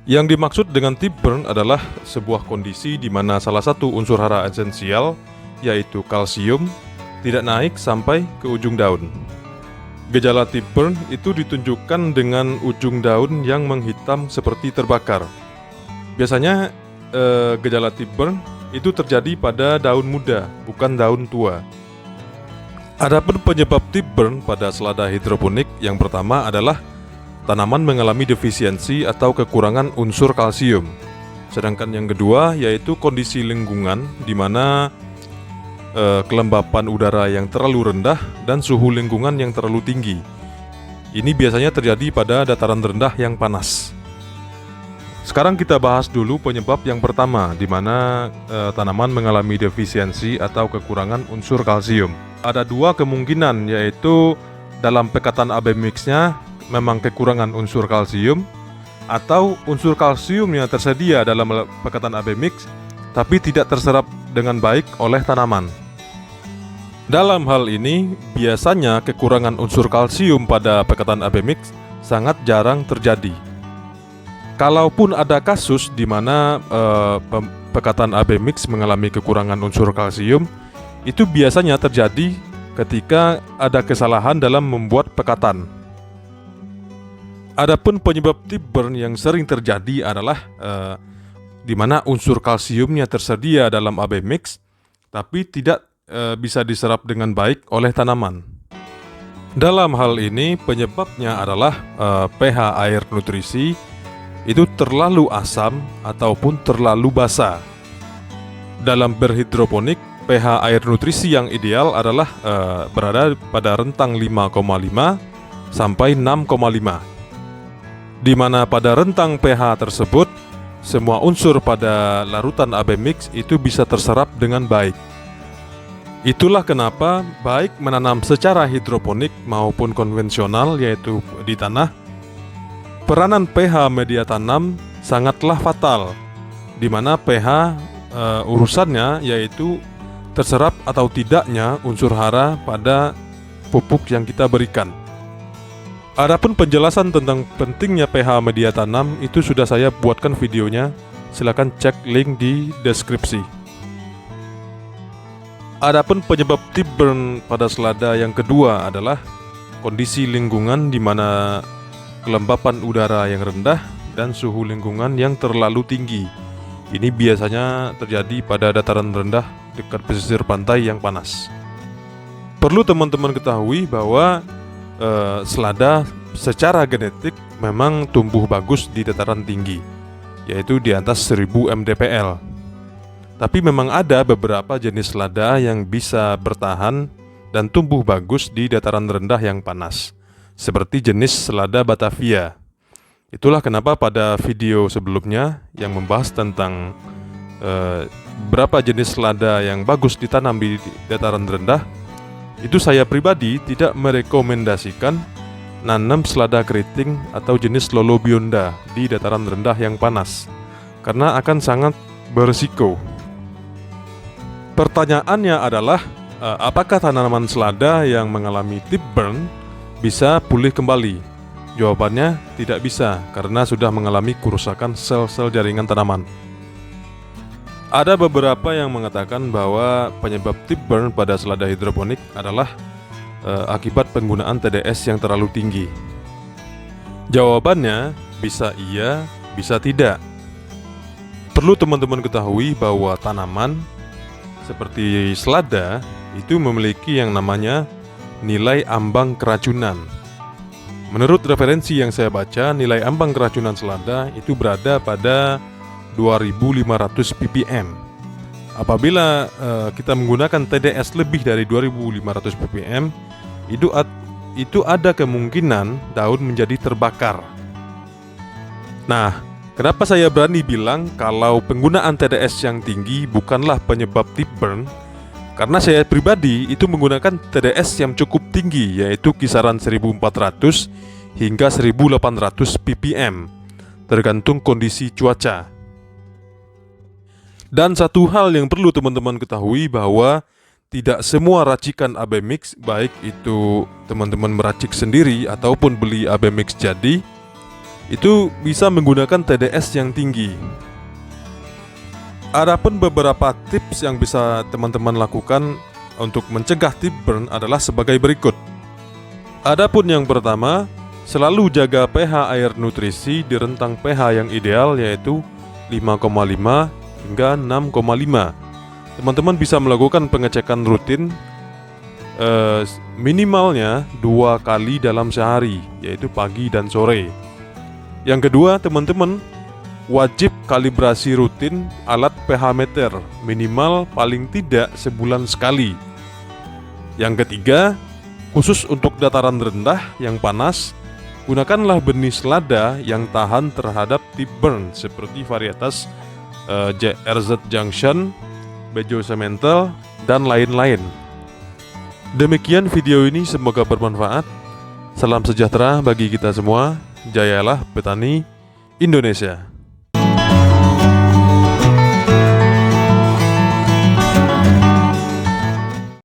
Yang dimaksud dengan tip burn adalah sebuah kondisi di mana salah satu unsur hara esensial, yaitu kalsium, tidak naik sampai ke ujung daun. Gejala tip burn itu ditunjukkan dengan ujung daun yang menghitam seperti terbakar. Biasanya gejala tip burn itu terjadi pada daun muda, bukan daun tua. Adapun penyebab tip burn pada selada hidroponik yang pertama adalah tanaman mengalami defisiensi atau kekurangan unsur kalsium. Sedangkan yang kedua yaitu kondisi lingkungan di mana kelembapan udara yang terlalu rendah dan suhu lingkungan yang terlalu tinggi. Ini biasanya terjadi pada dataran rendah yang panas. Sekarang kita bahas dulu penyebab yang pertama di mana tanaman mengalami defisiensi atau kekurangan unsur kalsium. Ada dua kemungkinan, yaitu dalam pekatan AB mix-nya memang kekurangan unsur kalsium, atau unsur kalsium yang tersedia dalam pekatan AB mix tapi tidak terserap dengan baik oleh tanaman. Dalam hal ini, biasanya kekurangan unsur kalsium pada pekatan AB mix sangat jarang terjadi. Kalaupun ada kasus di mana pekatan AB mix mengalami kekurangan unsur kalsium, itu biasanya terjadi ketika ada kesalahan dalam membuat pekatan. Adapun penyebab tip burn yang sering terjadi adalah di mana unsur kalsiumnya tersedia dalam AB mix tapi tidak bisa diserap dengan baik oleh tanaman. Dalam hal ini penyebabnya adalah pH air nutrisi itu terlalu asam ataupun terlalu basa. Dalam berhidroponik, pH air nutrisi yang ideal adalah berada pada rentang 5,5 sampai 6,5. Di mana pada rentang pH tersebut, semua unsur pada larutan AB mix itu bisa terserap dengan baik. Itulah kenapa baik menanam secara hidroponik maupun konvensional, yaitu di tanah, peranan pH media tanam sangatlah fatal, di mana pH urusannya yaitu terserap atau tidaknya unsur hara pada pupuk yang kita berikan. Adapun penjelasan tentang pentingnya pH media tanam itu sudah saya buatkan videonya, silakan cek link di deskripsi. Adapun penyebab tip burn pada selada yang kedua adalah kondisi lingkungan di mana kelembapan udara yang rendah dan suhu lingkungan yang terlalu tinggi. Ini biasanya terjadi pada dataran rendah dekat pesisir pantai yang panas. Perlu teman-teman ketahui bahwa selada secara genetik memang tumbuh bagus di dataran tinggi, yaitu di atas 1000 mdpl. Tapi memang ada beberapa jenis selada yang bisa bertahan dan tumbuh bagus di dataran rendah yang panas, seperti jenis selada Batavia. Itulah kenapa pada video sebelumnya yang membahas tentang berapa jenis selada yang bagus ditanam di dataran rendah, itu saya pribadi tidak merekomendasikan nanam selada keriting atau jenis Lolobionda di dataran rendah yang panas, karena akan sangat berisiko. Pertanyaannya adalah, apakah tanaman selada yang mengalami tip burn bisa pulih kembali? Jawabannya tidak bisa, karena sudah mengalami kerusakan sel-sel jaringan tanaman. Ada beberapa yang mengatakan bahwa penyebab tip burn pada selada hidroponik adalah akibat penggunaan TDS yang terlalu tinggi. Jawabannya bisa iya, bisa tidak. Perlu teman-teman ketahui bahwa tanaman seperti selada itu memiliki yang namanya nilai ambang keracunan. Menurut referensi yang saya baca, nilai ambang keracunan selada itu berada pada 2500 ppm. Apabila kita menggunakan TDS lebih dari 2500 ppm, itu ada kemungkinan daun menjadi terbakar. Nah, kenapa saya berani bilang kalau penggunaan TDS yang tinggi bukanlah penyebab tip burn? Karena saya pribadi itu menggunakan TDS yang cukup tinggi, yaitu kisaran 1400 hingga 1800 ppm, tergantung kondisi cuaca. Dan satu hal yang perlu teman-teman ketahui bahwa tidak semua racikan AB mix, baik itu teman-teman meracik sendiri ataupun beli AB mix jadi, itu bisa menggunakan TDS yang tinggi. Adapun beberapa tips yang bisa teman-teman lakukan untuk mencegah tip burn adalah sebagai berikut. Adapun yang pertama, selalu jaga pH air nutrisi di rentang pH yang ideal, yaitu 5,5 hingga 6,5. Teman-teman bisa melakukan pengecekan rutin minimalnya 2 kali dalam sehari, yaitu pagi dan sore. Yang kedua, teman-teman wajib kalibrasi rutin alat pH meter minimal paling tidak sebulan sekali. Yang ketiga, khusus untuk dataran rendah yang panas, gunakanlah benih selada yang tahan terhadap tip burn seperti varietas RZ Junction, Bejo Semental, dan lain-lain. Demikian video ini, semoga bermanfaat. Salam sejahtera bagi kita semua. Jayalah petani Indonesia.